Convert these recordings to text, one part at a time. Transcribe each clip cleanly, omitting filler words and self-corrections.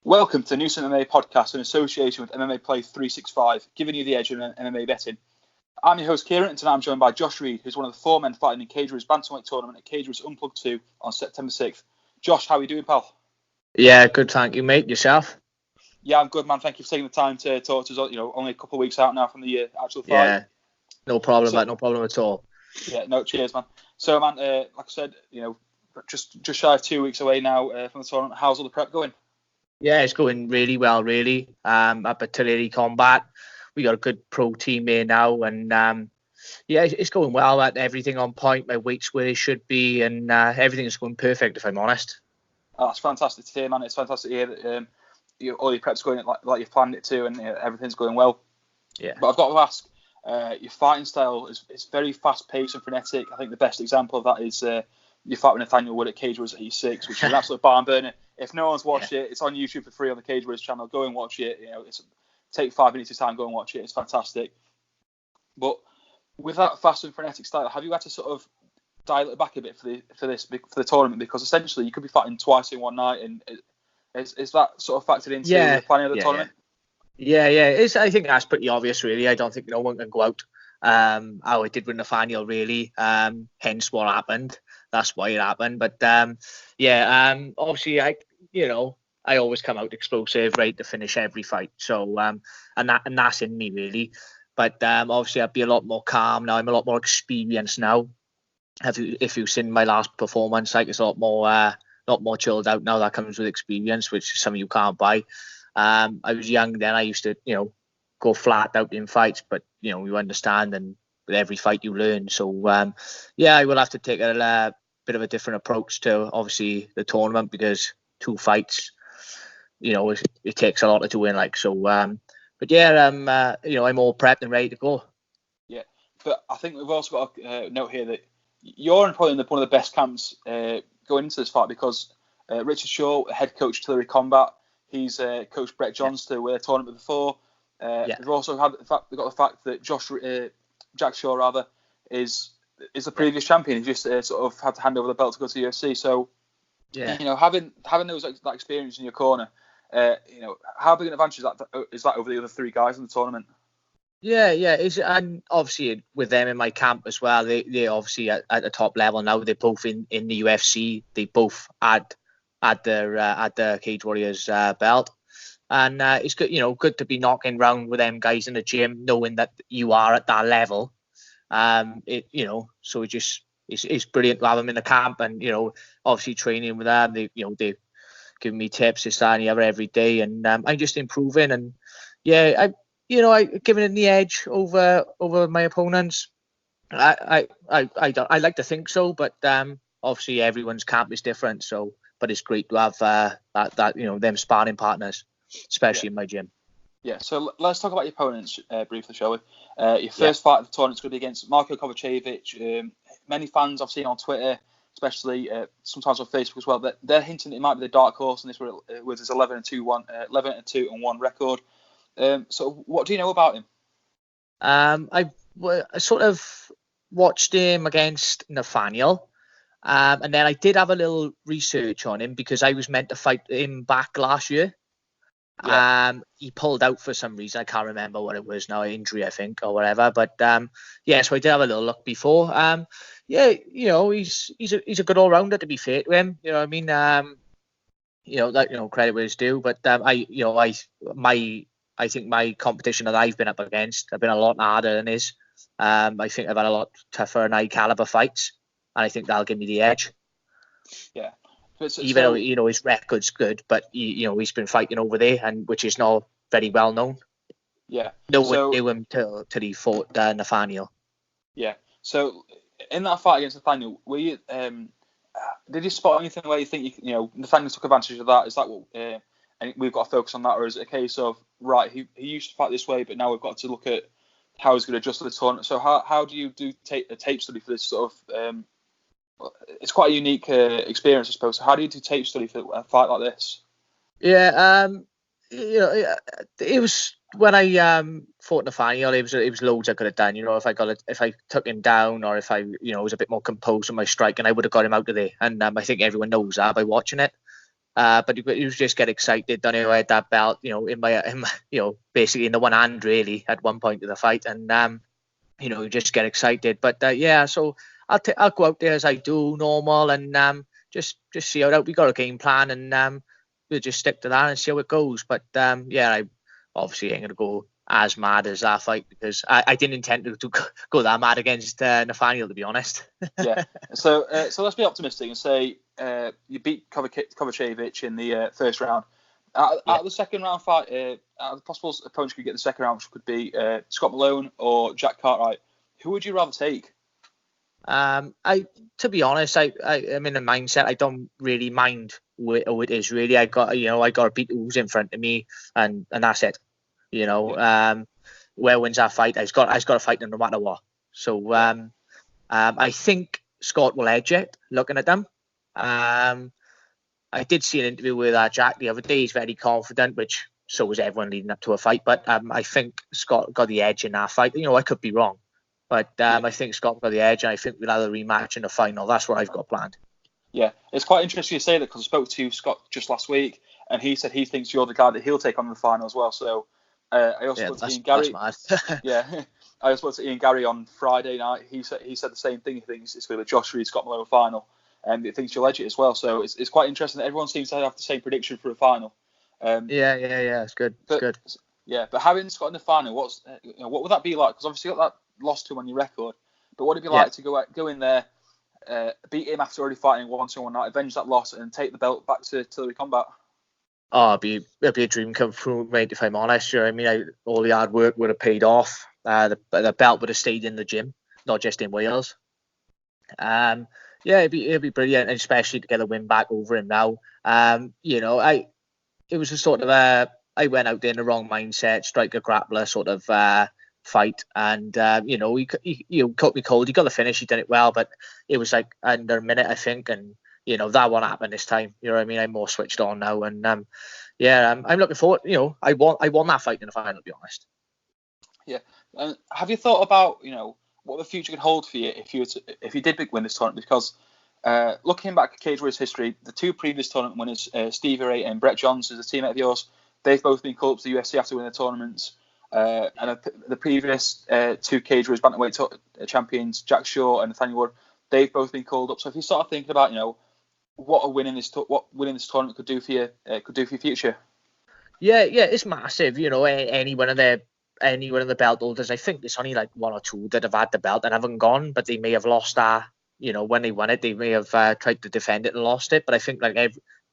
Welcome to Newsome MMA Podcast in association with MMA Play 365, giving you the edge in MMA betting. I'm your host Kieran, and tonight I'm joined by Josh Reed, who's one of the four men fighting in Cage Warriors Bantamweight Tournament at Cage Warriors Unplugged 2 on September 6th. Josh, how are you doing, pal? Yeah, good, thank you, mate. Yourself? Yeah, I'm good, man. Thank you for taking the time to talk to us. Only a couple of weeks out now from the actual fight. Yeah, no problem, mate. No problem at all. Yeah, no, cheers, man. So, man, like I said, just shy of 2 weeks away now from the tournament. How's all the prep going? Yeah, it's going really well, really. Up at Tillery Combat, we got a good pro team here now, and yeah, it's going well. Everything on point. My weight's where it should be, and everything's going perfect, if I'm honest. Oh, that's fantastic to hear, man. It's fantastic to hear that all your prep's going like you've planned it to, and everything's going well. Yeah. But I've got to ask, your fighting style is very fast-paced and frenetic. I think the best example of that is your fight with Nathaniel Wood at Cage Warriors at E6, which is an absolute barn burner. If no one's watched it, it's on YouTube for free on the Cage Warriors channel. Go and watch it. Take 5 minutes of time, go and watch it. It's fantastic. But with that fast and frenetic style, have you had to sort of dial it back a bit for the tournament? Because essentially you could be fighting twice in one night, and is that sort of factored into the planning of the tournament? Yeah. I think that's pretty obvious, really. I don't think no one can go out how it did with Nathaniel, really. Hence what happened. That's why it happened. But obviously, I always come out explosive, right, to finish every fight. So and that's in me, really. But obviously, I'd be a lot more calm now. I'm a lot more experienced now. If you've seen my last performance, like, it's a lot more chilled out now. That comes with experience, which is something you can't buy. I was young then. I used to, go flat out in fights, but you understand, and with every fight you learn. So I will have to take a bit of a different approach to obviously the tournament, because 2 fights, it takes a lot to win. Like, so, but yeah, I'm all prepped and ready to go. Yeah, but I think we've also got a note here that you're probably in one of the best camps going into this fight, because Richard Shaw, head coach Tillery Combat, he's coached Brett Johns to win a tournament before. We've also got the fact that Jack Shaw is the previous champion. He just sort of had to hand over the belt to go to UFC. So having that experience in your corner, how big an advantage is that over the other 3 guys in the tournament? Yeah, and obviously with them in my camp as well, they obviously at the top level now. They're both in the UFC. They both had the Cage Warriors belt, and it's good, good to be knocking around with them guys in the gym, knowing that you are at that level. So it's brilliant to have them in the camp, and obviously training with them. They give me tips, this, that, and the other every day, and I'm just improving. And I giving it the edge over my opponents. I like to think so, but obviously everyone's camp is different. So, but it's great to have that them sparring partners, especially in my gym. Yeah, so let's talk about your opponents briefly, shall we? Your first fight of the tournament is going to be against Marko Kovacevic. Many fans I've seen on Twitter, especially sometimes on Facebook as well, that they're hinting it might be the dark horse in this with his 11-2-1 record. So what do you know about him? I sort of watched him against Nathaniel, and then I did have a little research on him, because I was meant to fight him back last year. He pulled out for some reason. I can't remember what it was now, injury, I think, or whatever. But so I did have a little look before. He's a good all rounder, to be fair to him. You know what I mean? Credit where it's due. But I think my competition that I've been up against have been a lot harder than his. I think I've had a lot tougher and high caliber fights, and I think that'll give me the edge. Yeah. Even though his record's good, but he's been fighting over there, and which is not very well known. Yeah. No one knew him till he fought Nathaniel. Yeah. So in that fight against Nathaniel, were you did you spot anything where you think Nathaniel took advantage of that? Is that what and we've got to focus on that, or is it a case of he used to fight this way, but now we've got to look at how he's going to adjust to the tournament? So how do you do a tape study for this sort of? It's quite a unique experience, I suppose. So how do you do tape study for a fight like this? Yeah, it was when I fought Nathaniel. It was loads I could have done. If I took him down, or if I was a bit more composed in my striking, I would have got him out of there. And I think everyone knows that by watching it. But you just get excited. Don't you? I had that belt, in my basically in the one hand really at one point of the fight, and you just get excited. But so I'll go out there as I do normal, and just see how it out. We got a game plan, and we'll just stick to that and see how it goes. But I obviously ain't gonna go as mad as that fight because I didn't intend to go that mad against Nathaniel, to be honest. Yeah. So let's be optimistic and say you beat Kovacevic in the first round. Out of the second round fight, out of the possible opponents you could get the second round, which could be Scott Malone or Jack Cartwright, who would you rather take? To be honest, I'm in a mindset I don't really mind who it is really. I got to beat who's in front of me, and that's it. Where wins that fight, I've got to fight them no matter what. So I think Scott will edge it. Looking at them, I did see an interview with Jack the other day. He's very confident, which so was everyone leading up to a fight. But I think Scott got the edge in that fight. I could be wrong, but I think Scott got the edge, and I think we'll have a rematch in the final. That's what I've got planned. Yeah, it's quite interesting you say that because I spoke to Scott just last week, and he said he thinks you're the guy that he'll take on in the final as well. So I also spoke to Ian Gary. I spoke to Ian Gary on Friday night. He said the same thing. He thinks it's going to be Josh Reed, Scott Malone final, and he thinks you'll edge it as well. So it's quite interesting that everyone seems to have the same prediction for a final. It's good. It's good. Yeah, but having Scott in the final, what would that be like? Because obviously you got that loss to him on your record, but what would it be like to go in there, beat him after already fighting once in one night, avenge that loss, and take the belt back to Tillery Combat? Oh, it'd be a dream come true, mate. If I'm honest, all the hard work would have paid off. The belt would have stayed in the gym, not just in Wales. It'd be brilliant, and especially to get a win back over him now. It was a sort of I went out there in the wrong mindset, striker grappler sort of fight, and he caught me cold. He got the finish, he did it well, but it was like under a minute, I think, and that won't happen this time. You know what I mean? I'm more switched on now, and I'm looking forward. I won that fight in the final, to be honest. Yeah. Have you thought about what the future could hold for you if you did win this tournament? Because looking back at Cage Warriors history, the two previous tournament winners, Stevie Ray and Brett Johns, is a teammate of yours. They've both been called up to the UFC after winning the tournaments. And the previous two Cage Warriors Bantamweight champions, Jack Shaw and Nathaniel Wood, they've both been called up. So if you start thinking about what winning this tournament could do for you, could do for your future. Yeah, it's massive. Any one of the belt holders, I think there's only like one or two that have had the belt and haven't gone, but they may have lost that. When they won it, they may have tried to defend it and lost it. But I think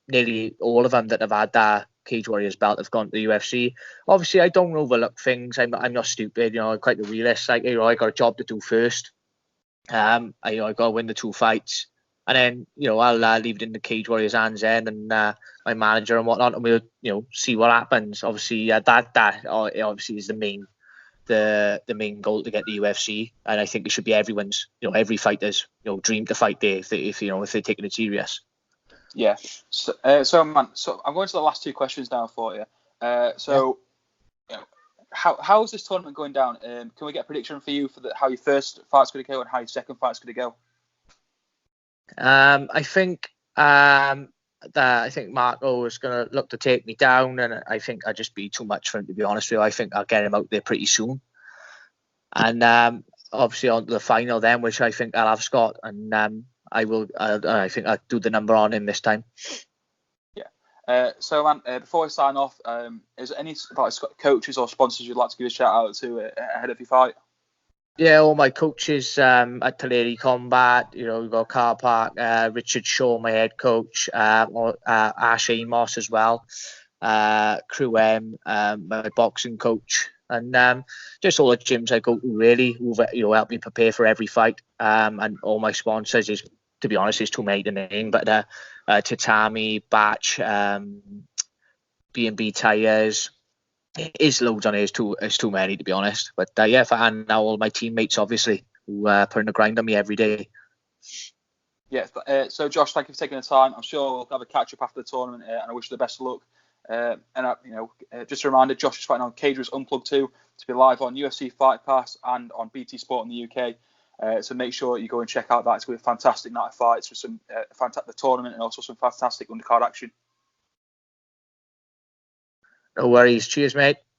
nearly all of them that have had that Cage Warriors belt have gone to the UFC. Obviously, I don't overlook things. I'm not stupid. I'm quite a realist. I got a job to do first. I got to win the two fights. And then, I'll leave it in the Cage Warriors' hands then, and my manager and whatnot, and we'll, see what happens. Obviously, that obviously is the main goal to get the UFC, and I think it should be everyone's, every fighter's, dream to fight there if they're taking it serious. Yeah. So I'm going to the last two questions now for you. How is this tournament going down? Can we get a prediction for you for how your first fight's going to go and how your second fight's going to go? I think Marko is going to look to take me down, and I think I'd just be too much for him, to be honest with you. I think I'll get him out there pretty soon, and obviously on to the final then, which I think I'll have Scott, and I think I'll do the number on him this time. Yeah. So man, before we sign off, is there any coaches or sponsors you'd like to give a shout out to ahead of your fight? Yeah, all my coaches at Tillery Combat, we've got Car Park, Richard Shaw, my head coach, Ash Amos as well, Crew M, my boxing coach, and just all the gyms I go to really, who've helped me prepare for every fight, and all my sponsors is, to be honest, is too many to name, but Tatami, Batch, B&B Tires. Is loads on it. It's too many, to be honest. But and now all my teammates, obviously, who put in the grind on me every day. Yeah. So Josh, thank you for taking the time. I'm sure we'll have a catch up after the tournament, and I wish you the best of luck. Just a reminder, Josh is fighting on Cage Warriors Unplugged 2 to be live on UFC Fight Pass and on BT Sport in the UK. So make sure you go and check out that. It's going to be a fantastic night of fights with some the tournament and also some fantastic undercard action. No worries. Cheers, mate.